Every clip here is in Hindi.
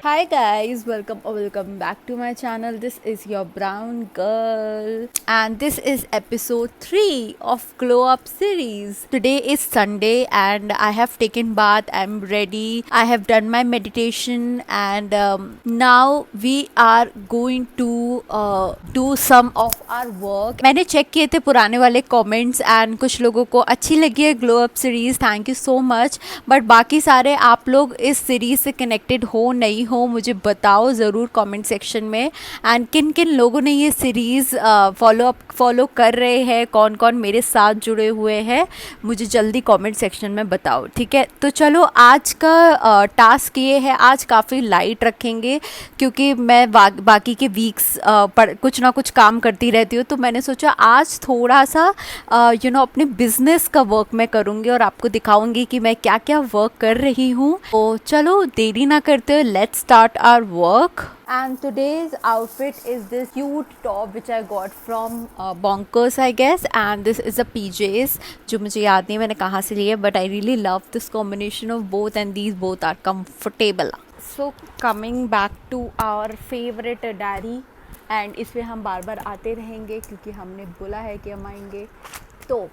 Hi guys, welcome back to my channel. This is your brown girl and this is episode 3 of Glow Up series. Today is Sunday and I have taken bath. I'm ready. I have done my meditation and now we are going to do some of our work. मैंने चेक किए थे पुराने वाले कमेंट्स एंड कुछ लोगों को अच्छी लगी है glow up series. Thank you so much. But बाकी सारे आप लोग इस सीरीज से कनेक्टेड हो नहीं हो मुझे बताओ ज़रूर कमेंट सेक्शन में. एंड किन किन लोगों ने ये सीरीज़ फॉलो कर रहे हैं, कौन कौन मेरे साथ जुड़े हुए हैं, मुझे जल्दी कमेंट सेक्शन में बताओ. ठीक है, तो चलो आज का टास्क ये है. आज काफ़ी लाइट रखेंगे क्योंकि मैं बाकी के वीक्स पर कुछ ना कुछ काम करती रहती हूँ. तो मैंने सोचा आज थोड़ा सा अपने बिजनेस का वर्क मैं करूँगी और आपको दिखाऊंगी कि मैं क्या क्या वर्क कर रही हूँ. तो चलो देरी ना करते हुए let's start our work. And today's outfit is this cute top which I got from Bonkers I guess, and this is a PJs जो मुझे याद नहीं मैंने कहाँ से लिए, but I really love this combination of both and these both are comfortable. So coming back to our favorite diary, and इसमें हम बार बार आते रहेंगे क्योंकि हमने बोला है कि हम आएंगे. तो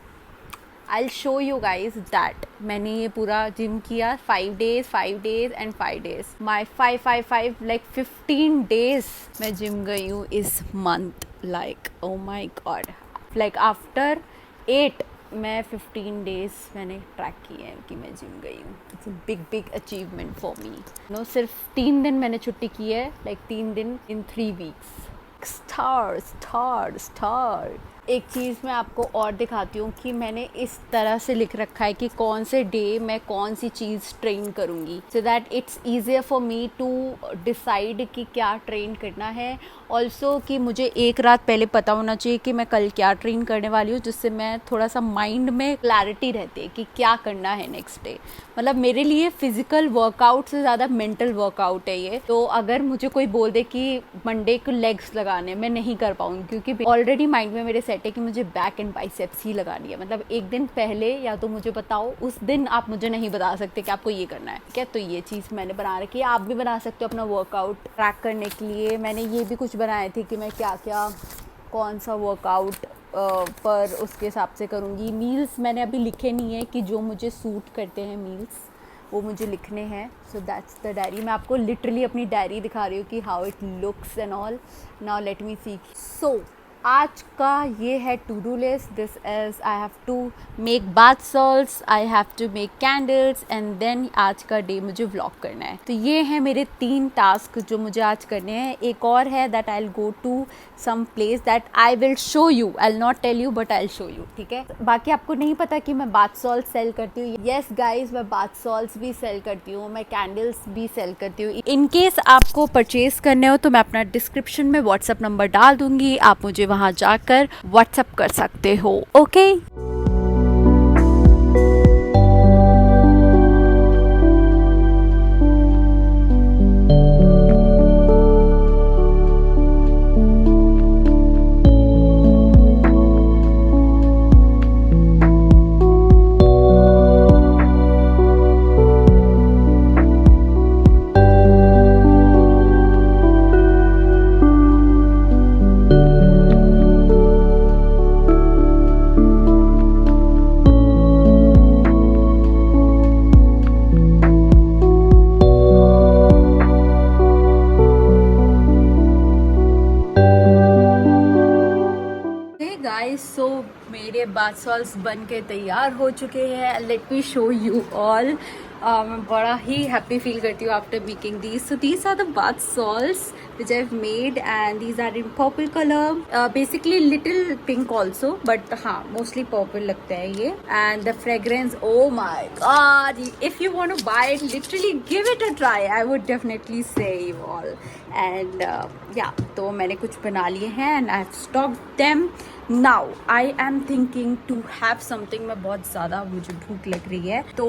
I'll show you guys that मैंने ये पूरा जिम किया 5 days and 5 days. My 5 like 15 days मैं जिम गई हूँ इस month. Like oh my god. Like after 8 मैं 15 days मैंने ट्रैक किए हैं कि मैं जिम गई हूँ. It's a big achievement for me. No, सिर्फ 3 दिन मैंने छुट्टी की है. Like 3 दिन in 3 weeks. Star. एक चीज़ मैं आपको और दिखाती हूँ कि मैंने इस तरह से लिख रखा है कि कौन से डे मैं कौन सी चीज़ ट्रेन करूँगी, so that it's easier for me to decide कि क्या ट्रेन करना है. ऑल्सो कि मुझे एक रात पहले पता होना चाहिए कि मैं कल क्या ट्रेन करने वाली हूँ, जिससे मैं थोड़ा सा माइंड में क्लैरिटी रहती है कि क्या करना है नेक्स्ट डे. मतलब मेरे लिए फिजिकल वर्कआउट से ज़्यादा मेंटल वर्कआउट है ये. तो अगर मुझे कोई बोल दे कि मंडे को लेग्स लगाने, मैं नहीं कर पाऊँगी क्योंकि ऑलरेडी माइंड में मेरे सेट है कि मुझे बैक एंड बाइसेप्स ही लगानी है. मतलब एक दिन पहले या तो मुझे बताओ, उस दिन आप मुझे नहीं बता सकते कि आपको ये करना है. क्या तो ये चीज़ मैंने बना रखी है. आप भी बना सकते हो अपना वर्कआउट ट्रैक करने के लिए. मैंने ये भी कुछ बनाए थे कि मैं क्या क्या कौन सा वर्कआउट पर उसके हिसाब से करूँगी. मील्स मैंने अभी लिखे नहीं है कि जो मुझे सूट करते हैं मील्स वो मुझे लिखने हैं. So that's the diary. मैं आपको लिटरली अपनी डायरी दिखा रही हूँ कि how it looks and all. Now let me see. So आज का ये है to do list. This is I have to make bath salts, I have to make candles and then आज का डे मुझे व्लॉग करना है. तो ये है मेरे 3 टास्क जो मुझे आज करने हैं. एक और है that I will go to some place that I will show you. I will not tell you but I will show you. ठीक है, बाकी आपको नहीं पता कि मैं बाथ सॉल्ट सेल करती हूँ. येस गाइज, मैं बाथ सॉल्ट्स भी सेल करती हूँ, मैं कैंडल्स भी सेल करती हूँ. इन केस आपको परचेज करने हो तो मैं अपना डिस्क्रिप्शन में व्हाट्सअप नंबर डाल दूंगी, आप मुझे वहाँ जाकर व्हाट्सएप कर सकते हो. ओके गाइस, सो मेरे बाथ सॉल्ट्स बन के तैयार हो चुके हैं. Let me show you all. मैं बड़ा ही हैप्पी फील करती हूँ after making these. So these are the bath salts which I've made and these are in purple color, basically little pink also but हाँ mostly purple लगता है ये. And the fragrance, oh my god, if you want to buy it, literally give it a try. I would definitely say you all. And yeah, तो मैंने कुछ बना लिए हैं and I've stocked them. Now I am thinking to have something. मैं बहुत ज़्यादा मुझे भूख लग रही है तो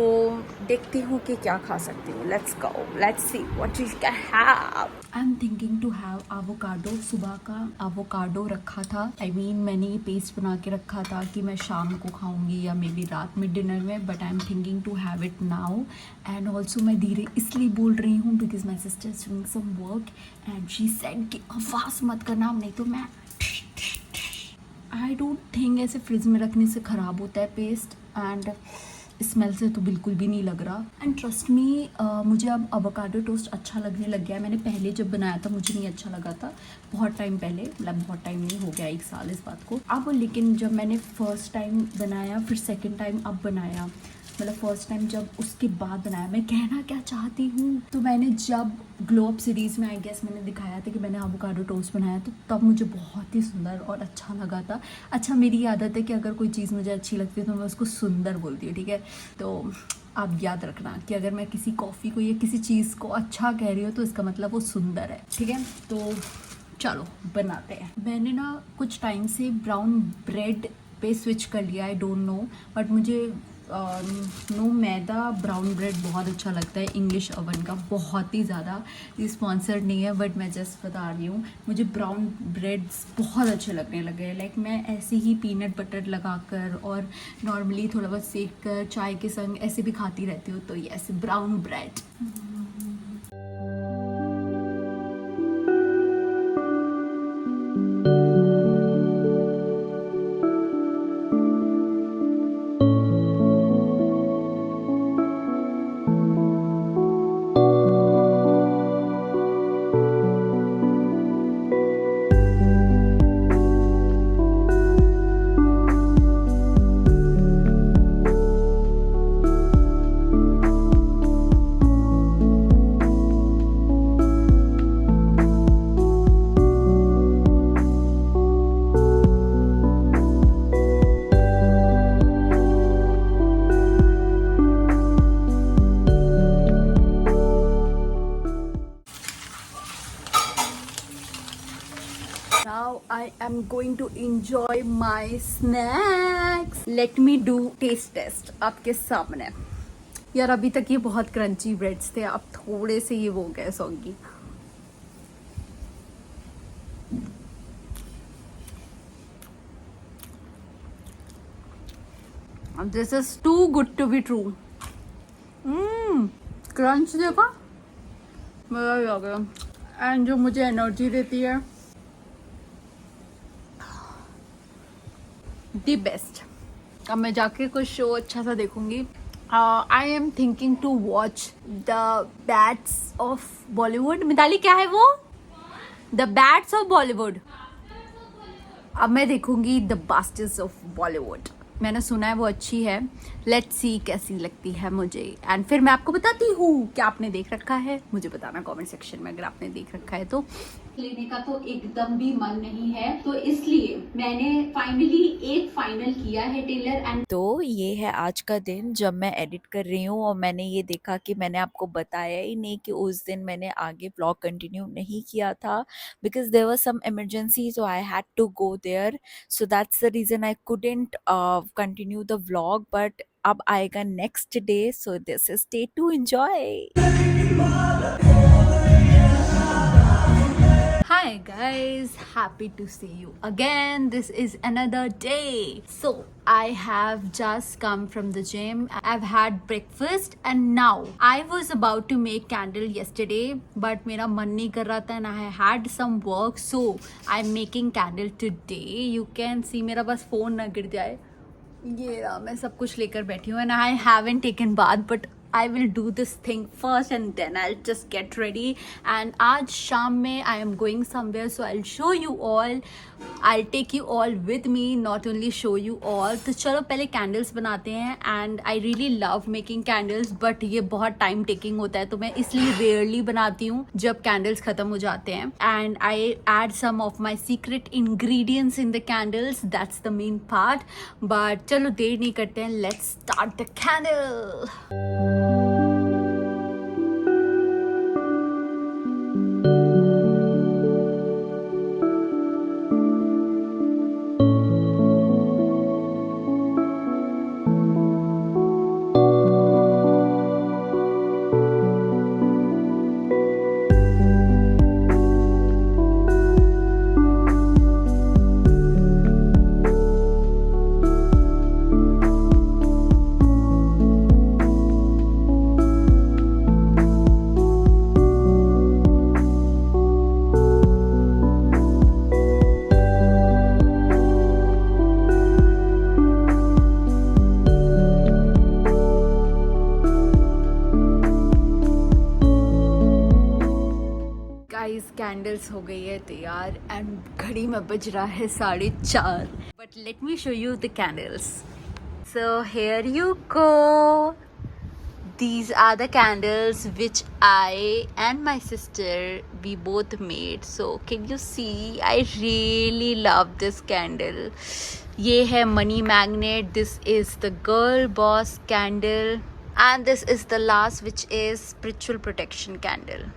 देखती हूँ कि क्या खा सकती हूँ. Let's go, let's see what we can have. I'm thinking thinking to have avocado. सुबह का एवोकाडो रखा था, मैंने ये पेस्ट बना के रखा था कि मैं शाम को खाऊंगी या मे बी रात में डिनर में, but I am thinking to have it now. And also मैं धीरे इसलिए बोल रही हूँ because my sister is doing some work and she said कि आवाज़ मत करना, नहीं तो मैं आई डोंट थिंक ऐसे फ्रिज में रखने से ख़राब होता है पेस्ट, एंड स्मेल से तो बिल्कुल भी नहीं लग रहा। एंड ट्रस्ट मी, मुझे अब एवोकाडो टोस्ट अच्छा लगने लग गया है। मैंने पहले जब बनाया था मुझे नहीं अच्छा लगा था, बहुत टाइम पहले, मतलब बहुत टाइम नहीं, हो गया 1 साल इस बात को अब। लेकिन जब मैंने फर्स्ट टाइम बनाया, फिर सेकेंड टाइम अब बनाया, मतलब फर्स्ट टाइम जब उसके बाद बनाया, मैं कहना क्या चाहती हूँ, तो मैंने जब ग्लो अप सीरीज़ में आई गेस मैंने दिखाया था कि मैंने एवोकाडो टोस्ट बनाया, तो तब मुझे बहुत ही सुंदर और अच्छा लगा था। अच्छा, मेरी आदत है कि अगर कोई चीज़ मुझे अच्छी लगती है तो मैं उसको सुंदर बोलती हूँ, ठीक है। तो आप याद रखना कि अगर मैं किसी कॉफ़ी को या किसी चीज़ को अच्छा कह रही हूँ तो इसका मतलब वो सुंदर है, ठीक है। तो चलो बनाते हैं। मैंने ना कुछ टाइम से ब्राउन ब्रेड पे स्विच कर लिया, आई डोंट नो, बट मुझे नो मैदा ब्राउन ब्रेड बहुत अच्छा लगता है, इंग्लिश ओवन का, बहुत ही ज़्यादा। ये स्पॉन्सर्ड नहीं है बट मैं जस्ट बता रही हूँ, मुझे ब्राउन ब्रेड्स बहुत अच्छे लगने लगे हैं। लाइक मैं ऐसे ही पीनट बटर लगाकर और नॉर्मली थोड़ा बहुत सेक कर चाय के संग ऐसे भी खाती रहती हूँ, तो ये ऐसे brown bread. Now I am going to enjoy my snacks. Let me do taste test आपके सामने। यार अभी तक ये बहुत क्रंची ब्रेड्स थे, अब थोड़े से ये वो गए soggy. This is too good to be true. Crunch देखा, मजा ही आ गया। एंड जो मुझे एनर्जी देती है, दी बेस्ट। अब मैं जाके कुछ शो अच्छा सा देखूंगी। I am thinking to watch the Bads of Bollywood. Mitali क्या है वो? The Bads of Bollywood. अब मैं देखूंगी द बास्टर्स ऑफ बॉलीवुड। मैंने सुना है वो अच्छी है, लेट्स सी कैसी लगती है मुझे, एंड फिर मैं आपको बताती हूँ। क्या आपने देख रखा है मुझे बताना कमेंट सेक्शन में, अगर आपने देख रखा है तो। लेने का तो एकदम भी मन नहीं है, तो इसलिए मैंने फाइनली एक फाइनल किया है टेलर। एंड तो ये है आज का दिन जब मैं एडिट कर रही हूँ और मैंने ये देखा कि मैंने आपको बताया ही नहीं कि उस दिन मैंने आगे ब्लॉग कंटिन्यू नहीं किया था because there was some emergency, so I had to go there, so that's the reason I couldn't continue the vlog. But अब आएगा next day, so this is day to enjoy. hi guys, happy to see you again. This is another day. So I have just come from the gym. I've had breakfast and now I was about to make candle yesterday, but मेरा मन नहीं कर रहा था and I had some work, so I'm making candle today. You can see मेरा बस फोन ना गिर जाए, ये रहा, मैं सब कुछ लेकर बैठी हूँ and I haven't taken bath, but I will do this thing first and then I'll just get ready. And आज शाम में I am going somewhere, so I'll show you all. I'll take you all with me, not only show you all. तो चलो पहले कैंडल्स बनाते हैं। And I really love making candles, but ये बहुत टाइम टेकिंग होता है, तो मैं इसलिए रेयरली बनाती हूँ जब कैंडल्स खत्म हो जाते हैं। And I add some of my secret ingredients in the candles, that's the main part. But चलो देर नहीं करते हैं, let's start the candle. Candles हो गई है तैयार एंड घड़ी में बज रहा है 4:30. But let me show you the candles. So here you go. These are the candles which I and my sister we both made. So can you see? I really love this candle. ये है money magnet. This is the girl boss candle. And this is the last, which is spiritual protection candle.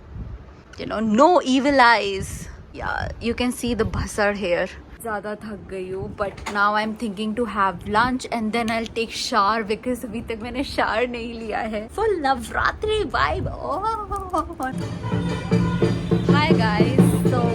You know, no evil eyes. Yeah, you can see the basar here. ज़्यादा थक गई हूँ but now I am thinking to have lunch and then I take shower because अभी तक मैंने शावर नहीं लिया है. Full Navratri vibe. Hi guys. तो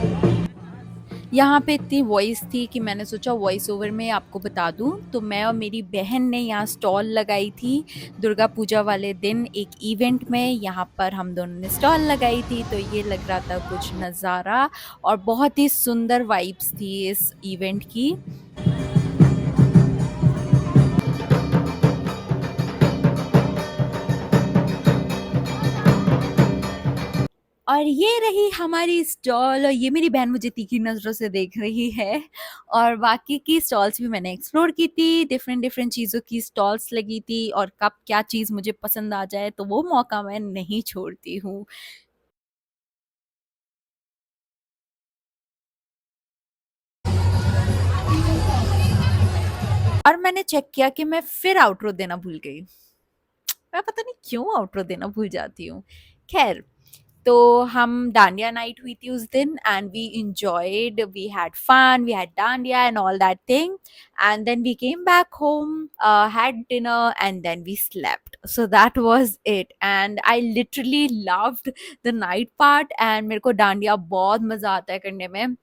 यहाँ पे इतनी वॉइस थी कि मैंने सोचा वॉइस ओवर में आपको बता दूँ. तो मैं और मेरी बहन ने यहाँ स्टॉल लगाई थी दुर्गा पूजा वाले दिन एक इवेंट में. यहाँ पर हम दोनों ने स्टॉल लगाई थी तो ये लग रहा था कुछ नज़ारा और बहुत ही सुंदर वाइब्स थी इस इवेंट की. और ये रही हमारी स्टॉल और ये मेरी बहन मुझे तीखी नज़रों से देख रही है. और बाकी की स्टॉल्स भी मैंने एक्सप्लोर की थी. डिफरेंट डिफरेंट चीज़ों की स्टॉल्स लगी थी और कब क्या चीज़ मुझे पसंद आ जाए तो वो मौका मैं नहीं छोड़ती हूँ. और मैंने चेक किया कि मैं फिर आउटरो देना भूल गई. मैं पता नहीं क्यों आउटरो देना भूल जाती हूँ. खैर, तो हम डांडिया नाइट हुई थी उस दिन and we enjoyed. We had fun, we had dandiya and all that thing and then we came back home, had dinner and then we slept. So that was it and I literally loved the night part. And मेरे को डांडिया बहुत मजा आता है करने में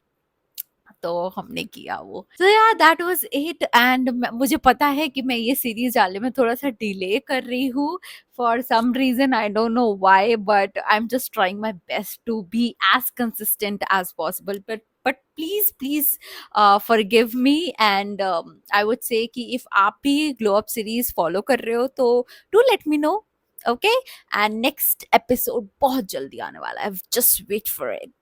तो हमने किया वो. तो यार दैट वाज इट. एंड मुझे पता है कि मैं ये सीरीज डालने में थोड़ा सा डिले कर रही हूँ for some reason. I don't know why but I am just trying my best to be as consistent as possible. But please forgive me and I would say कि इफ आप भी ग्लो अप सीरीज फॉलो कर रहे हो तो do let me know. Okay. And next episode बहुत जल्दी आने वाला है. Just wait for it.